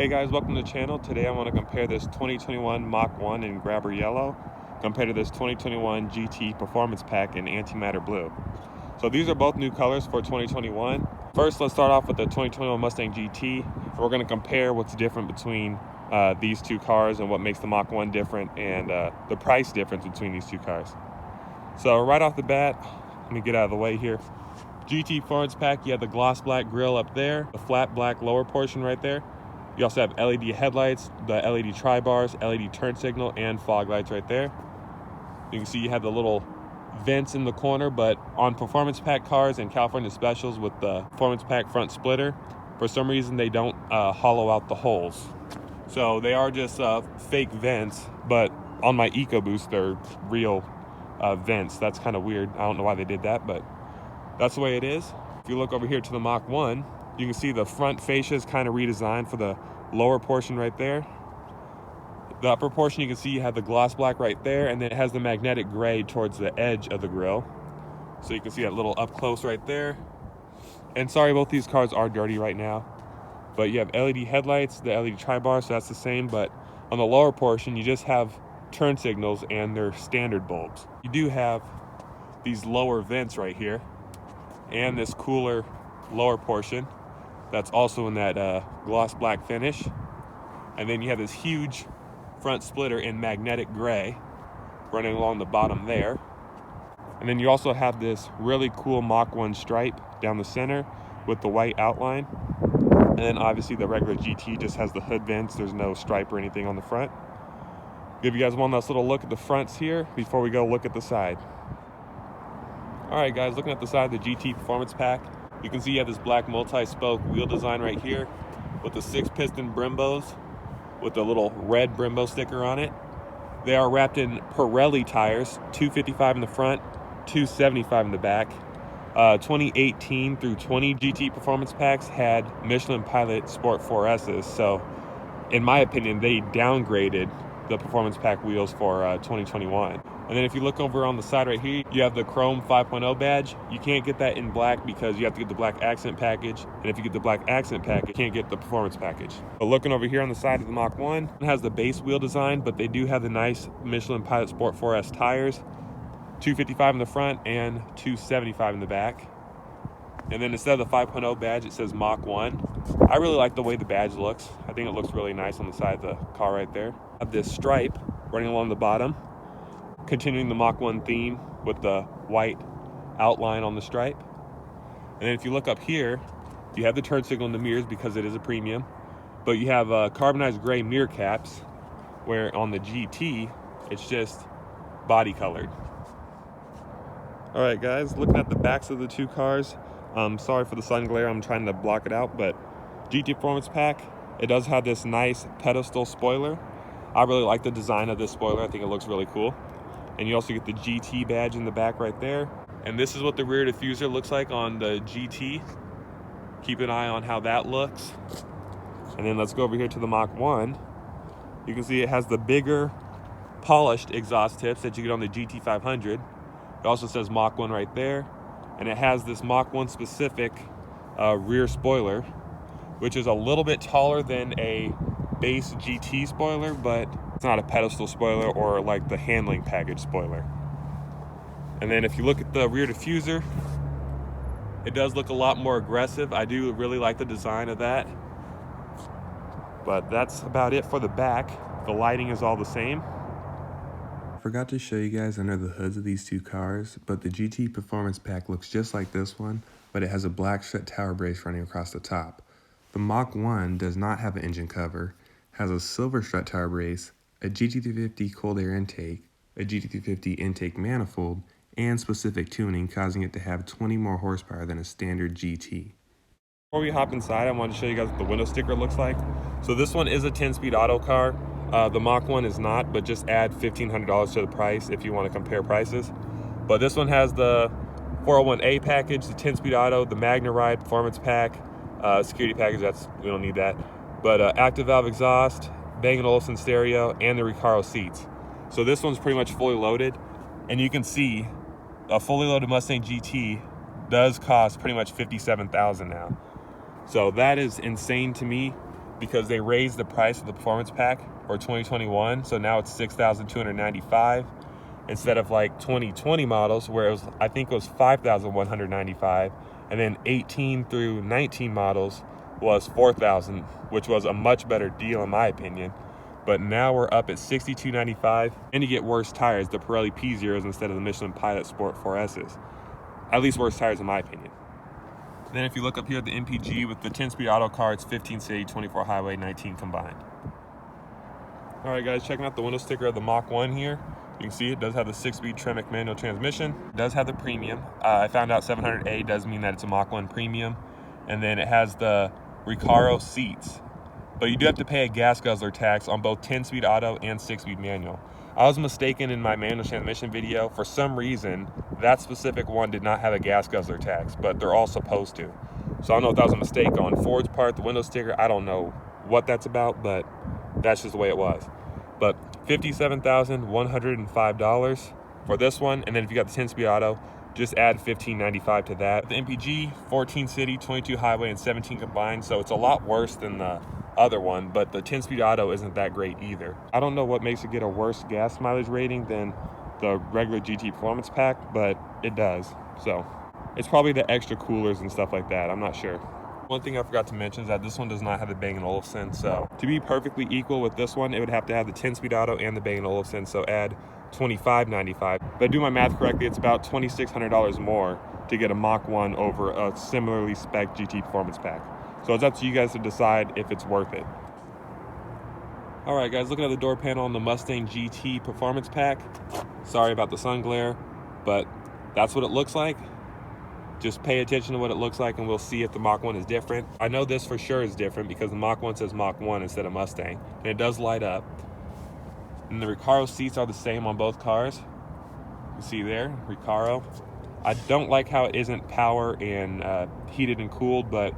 Hey guys, welcome to the channel. Today I want to compare this 2021 Mach 1 in Grabber Yellow compared to this 2021 GT Performance Pack in Antimatter Blue. So these are both new colors for 2021. First, let's start off with the 2021 Mustang GT. We're going to compare what's different between these two cars and what makes the Mach 1 different and the price difference between these two cars. So right off the bat, let me get out of the way here. GT Performance Pack, you have the gloss black grille up there, the flat black lower portion right there. You also have LED headlights, the LED tri-bars, LED turn signal, and fog lights right there. You can see you have the little vents in the corner, but on Performance Pack cars and California Specials with the Performance Pack front splitter, for some reason they don't hollow out the holes. So they are just fake vents, but on my EcoBoost they're real vents. That's kind of weird. I don't know why they did that, but that's the way it is. If you look over here to the Mach 1, you can see the front fascia is kind of redesigned for the lower portion right there. The upper portion, you can see you have the gloss black right there, and then it has the magnetic gray towards the edge of the grille. So you can see that little up close right there. And sorry, both these cars are dirty right now. But you have LED headlights, the LED tri-bar, so that's the same. But on the lower portion, you just have turn signals and they're standard bulbs. You do have these lower vents right here and this cooler lower portion that's also in that gloss black finish. And then you have this huge front splitter in magnetic gray running along the bottom there. And then you also have this really cool Mach 1 stripe down the center with the white outline. And then obviously the regular GT just has the hood vents. There's no stripe or anything on the front. Give you guys one last little look at the fronts here before we go look at the side. All right guys, looking at the side of the GT Performance Pack, you can see you have this black multi-spoke wheel design right here with the 6-piston Brembos with the little red Brembo sticker on it. They are wrapped in Pirelli tires, 255 in the front, 275 in the back. 2018 through 20 GT Performance Packs had Michelin Pilot Sport 4S's, so in my opinion, they downgraded the Performance Pack wheels for 2021. And then if you look over on the side right here, you have the Chrome 5.0 badge. You can't get that in black because you have to get the black accent package. And if you get the black accent package, you can't get the performance package. But looking over here on the side of the Mach 1, it has the base wheel design, but they do have the nice Michelin Pilot Sport 4S tires, 255 in the front and 275 in the back. And then instead of the 5.0 badge, it says Mach 1. I really like the way the badge looks. I think it looks really nice on the side of the car right there. I have this stripe running along the bottom, continuing the Mach 1 theme with the white outline on the stripe. And then if you look up here, you have the turn signal in the mirrors because it is a premium, but you have carbonized gray mirror caps, where on the GT, it's just body colored. All right guys, looking at the backs of the two cars, sorry for the sun glare, I'm trying to block it out, but GT Performance Pack, it does have this nice pedestal spoiler. I really like the design of this spoiler. I think it looks really cool. And you also get the GT badge in the back right there. And this is what the rear diffuser looks like on the GT. Keep an eye on how that looks. And then let's go over here to the Mach 1. You can see it has the bigger polished exhaust tips that you get on the GT 500. It also says Mach 1 right there. And it has this Mach 1 specific rear spoiler, which is a little bit taller than a base GT spoiler, but it's not a pedestal spoiler or like the handling package spoiler. And then if you look at the rear diffuser, it does look a lot more aggressive. I do really like the design of that. But that's about it for the back. The lighting is all the same. I forgot to show you guys under the hoods of these two cars, but the GT Performance Pack looks just like this one, but it has a black strut tower brace running across the top. The Mach 1 does not have an engine cover, has a silver strut tower brace, a GT350 cold air intake, a GT350 intake manifold, and specific tuning, causing it to have 20 more horsepower than a standard GT. Before we hop inside, I wanted to show you guys what the window sticker looks like. So this one is a 10-speed auto car. The Mach 1 is not, but just add $1,500 to the price if you want to compare prices. But this one has the 401A package, the 10-speed auto, the Magna Ride Performance Pack, security package, we don't need that. But active valve exhaust, Bang & Olufsen stereo, and the Recaro seats. So this one's pretty much fully loaded. And you can see a fully loaded Mustang GT does cost pretty much $57,000 now. So that is insane to me. because they raised the price of the performance pack for 2021. So now it's $6,295 instead of like 2020 models where it was, I think it was $5,195, and then 18 through 19 models was $4,000, which was a much better deal in my opinion. But now we're up at $62.95, and you get worse tires, the Pirelli P0s instead of the Michelin Pilot Sport 4Ss. At least worse tires in my opinion. Then if you look up here at the MPG with the 10-speed auto car, it's 15 city, 24 highway, 19 combined. All right guys, checking out the window sticker of the Mach 1 here. You can see it does have the 6-speed Tremec manual transmission. It does have the premium. I found out 700A does mean that it's a Mach 1 premium. And then it has the Recaro seats. But you do have to pay a gas guzzler tax on both 10-speed auto and 6-speed manual. I was mistaken in my manual transmission video. For some reason, that specific one did not have a gas guzzler tax, but they're all supposed to. So I don't know if that was a mistake on Ford's part, the window sticker. I don't know what that's about, but that's just the way it was. But $57,105 for this one. And then if you got the 10-speed auto, just add $15.95 to that. The MPG, 14 city, 22 highway, and 17 combined. So it's a lot worse than the other one, but the 10-speed auto isn't that great either. I don't know what makes it get a worse gas mileage rating than the regular GT Performance Pack, but it does. So it's probably the extra coolers and stuff like that. I'm not sure. One thing I forgot to mention is that this one does not have the Bang & Olufsen. So to be perfectly equal with this one, it would have to have the 10-speed auto and the Bang & Olufsen. So add $25.95. If I do my math correctly, it's about $2,600 more to get a Mach 1 over a similarly spec GT Performance Pack. So it's up to you guys to decide if it's worth it. All right, guys, looking at the door panel on the Mustang GT Performance Pack. Sorry about the sun glare, but that's what it looks like. Just pay attention to what it looks like and we'll see if the Mach 1 is different. I know this for sure is different because the Mach 1 says Mach 1 instead of Mustang, and it does light up. And the Recaro seats are the same on both cars. You see there, Recaro. I don't like how it isn't power and heated and cooled, but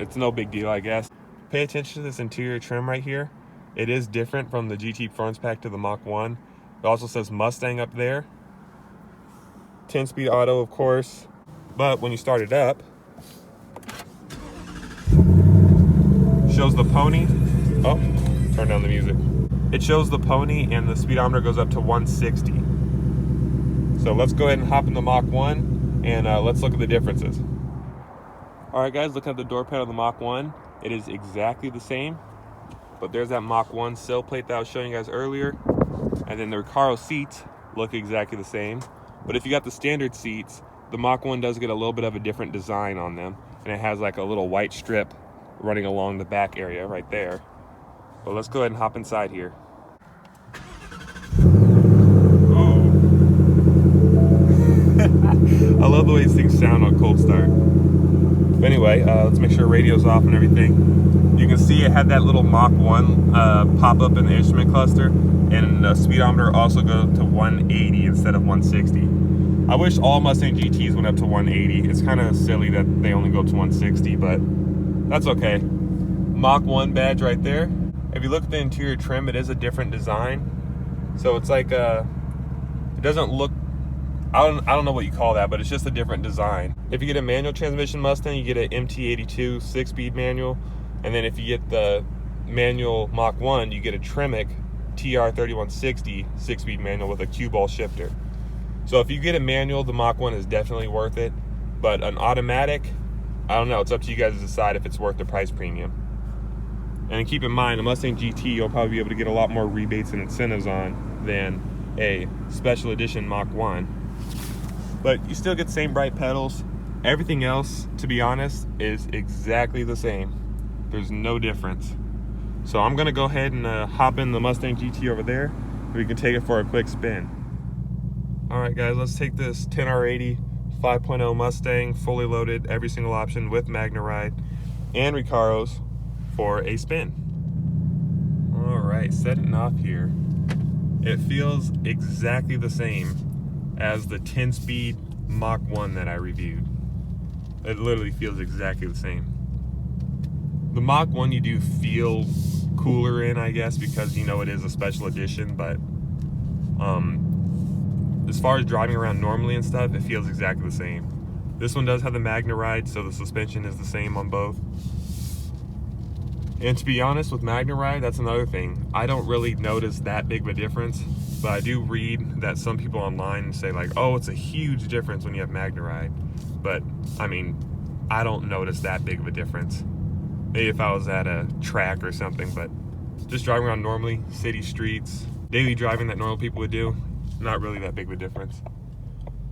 it's no big deal, I guess. Pay attention to this interior trim right here. It is different from the GT Performance Pack to the Mach 1. It also says Mustang up there. 10-speed auto, of course. But when you start it up, shows the pony. Oh, turn down the music. It shows the pony and the speedometer goes up to 160. So let's go ahead and hop in the Mach 1 and let's look at the differences. All right, guys, looking at the door panel of the Mach 1, it is exactly the same, but there's that Mach 1 sill plate that I was showing you guys earlier, and then the Recaro seats look exactly the same. But if you got the standard seats, the Mach 1 does get a little bit of a different design on them, and it has like a little white strip running along the back area right there. But let's go ahead and hop inside here. Oh. I love the way these things sound on cold start. But anyway, let's make sure radio's off and everything. You can see it had that little Mach 1 pop up in the instrument cluster, and the speedometer also goes to 180 instead of 160. I wish all Mustang GTs went up to 180. It's kind of silly that they only go to 160, but that's okay. Mach 1 badge right there. If you look at the interior trim, it is a different design. So it's like it doesn't look, I don't know what you call that, but it's just a different design. If you get a manual transmission Mustang, you get an MT82 6-speed manual. And then if you get the manual Mach 1, you get a Tremec TR3160 6-speed manual with a cue ball shifter. So if you get a manual, the Mach 1 is definitely worth it. But an automatic, I don't know, it's up to you guys to decide if it's worth the price premium. And keep in mind, a Mustang GT, you'll probably be able to get a lot more rebates and incentives on than a special edition Mach 1. But you still get the same bright pedals. Everything else, to be honest, is exactly the same. There's no difference. So I'm gonna go ahead and hop in the Mustang GT over there. We can take it for a quick spin. All right, guys, let's take this 10R80 5.0 Mustang, fully loaded, every single option with Magna Ride and Recaros for a spin. All right, setting off here. It feels exactly the same as the 10-speed Mach 1 that I reviewed. It literally feels exactly the same. The Mach 1 you do feel cooler in, I guess, because you know it is a special edition, but as far as driving around normally and stuff, it feels exactly the same. This one does have the Magna Ride, so the suspension is the same on both. And to be honest, with MagneRide, that's another thing. I don't really notice that big of a difference, but I do read that some people online say like, oh, it's a huge difference when you have MagneRide. But I mean, I don't notice that big of a difference. Maybe if I was at a track or something, but just driving around normally, city streets, daily driving that normal people would do, not really that big of a difference.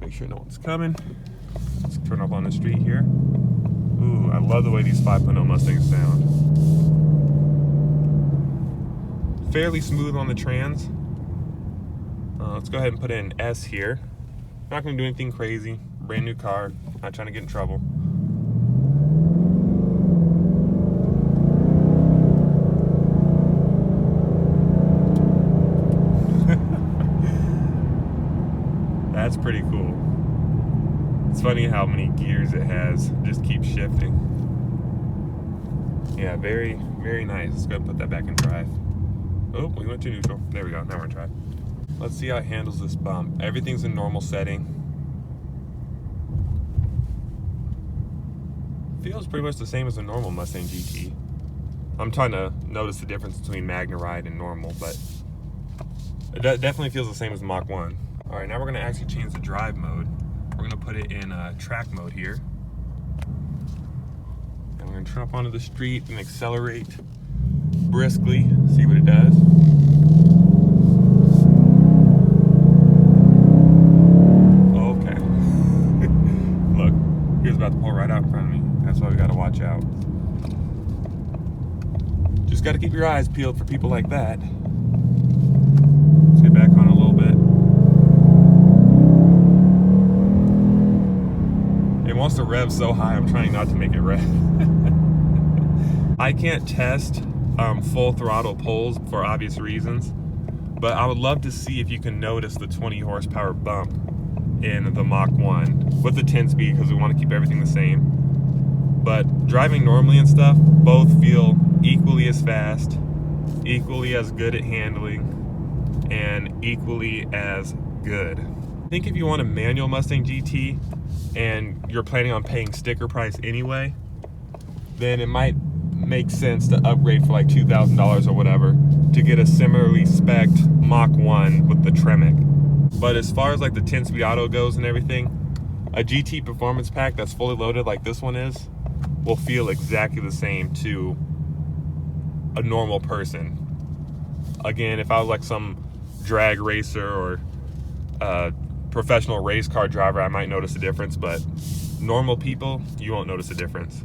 Make sure no one's coming. Let's turn up on the street here. Ooh, I love the way these 5.0 Mustangs sound. Fairly smooth on the trans. Let's go ahead and put in S here. Not gonna do anything crazy. Brand new car, not trying to get in trouble. That's pretty cool. It's funny how many gears it has. Just keeps shifting. Yeah, very, very nice. Let's go ahead and put that back in drive. Oh, we went to neutral. There we go. Now we're in drive. Let's see how it handles this bump. Everything's in normal setting. Feels pretty much the same as a normal Mustang GT. I'm trying to notice the difference between MagneRide and normal, but it definitely feels the same as Mach 1. All right, now we're gonna actually change the drive mode. We're gonna put it in track mode here. And we're gonna turn up onto the street and accelerate briskly, see what it does. Okay. Look, he was about to pull right out in front of me. That's why we gotta watch out. Just gotta keep your eyes peeled for people like that. Let's get back on a little bit. It wants to rev so high, I'm trying not to make it rev. I can't test full throttle pulls for obvious reasons, but I would love to see if you can notice the 20 horsepower bump in the Mach 1 with the 10 speed, because we want to keep everything the same. But driving normally and stuff, both feel equally as fast, equally as good at handling, and equally as good. I think if you want a manual Mustang GT and you're planning on paying sticker price anyway, then it might make sense to upgrade for like $2,000 or whatever to get a similarly spec'd Mach 1 with the Tremec. But as far as like the 10-speed auto goes and everything, a GT performance pack that's fully loaded like this one is will feel exactly the same to a normal person. Again, if I was like some drag racer or professional race car driver, I might notice a difference, but normal people, you won't notice a difference.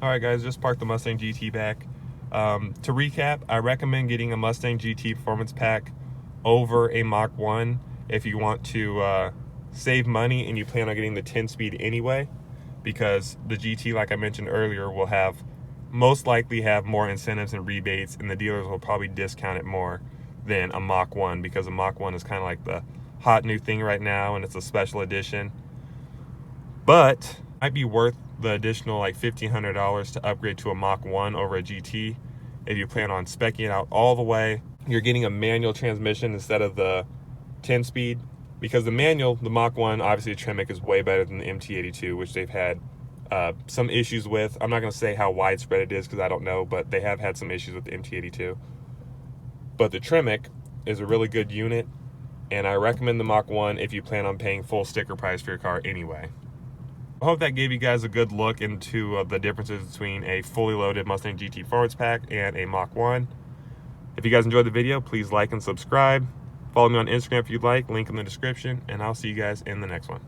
All right, guys, just parked the Mustang GT back. To recap, I recommend getting a Mustang GT Performance Pack over a Mach 1 if you want to save money and you plan on getting the 10-speed anyway, because the GT, like I mentioned earlier, will most likely have more incentives and rebates, and the dealers will probably discount it more than a Mach 1, because a Mach 1 is kind of like the hot new thing right now, and it's a special edition. But it might be worth the additional like $1,500 to upgrade to a Mach 1 over a GT if you plan on speccing it out all the way. You're getting a manual transmission instead of the 10-speed, because the manual, the Mach 1, obviously the Tremec is way better than the MT82, which they've had some issues with. I'm not going to say how widespread it is because I don't know, but they have had some issues with the MT82. But the Tremec is a really good unit, and I recommend the Mach 1 if you plan on paying full sticker price for your car anyway. I hope that gave you guys a good look into the differences between a fully loaded Mustang GT Performance Pack and a Mach 1. If you guys enjoyed the video, please like and subscribe. Follow me on Instagram if you'd like, link in the description, and I'll see you guys in the next one.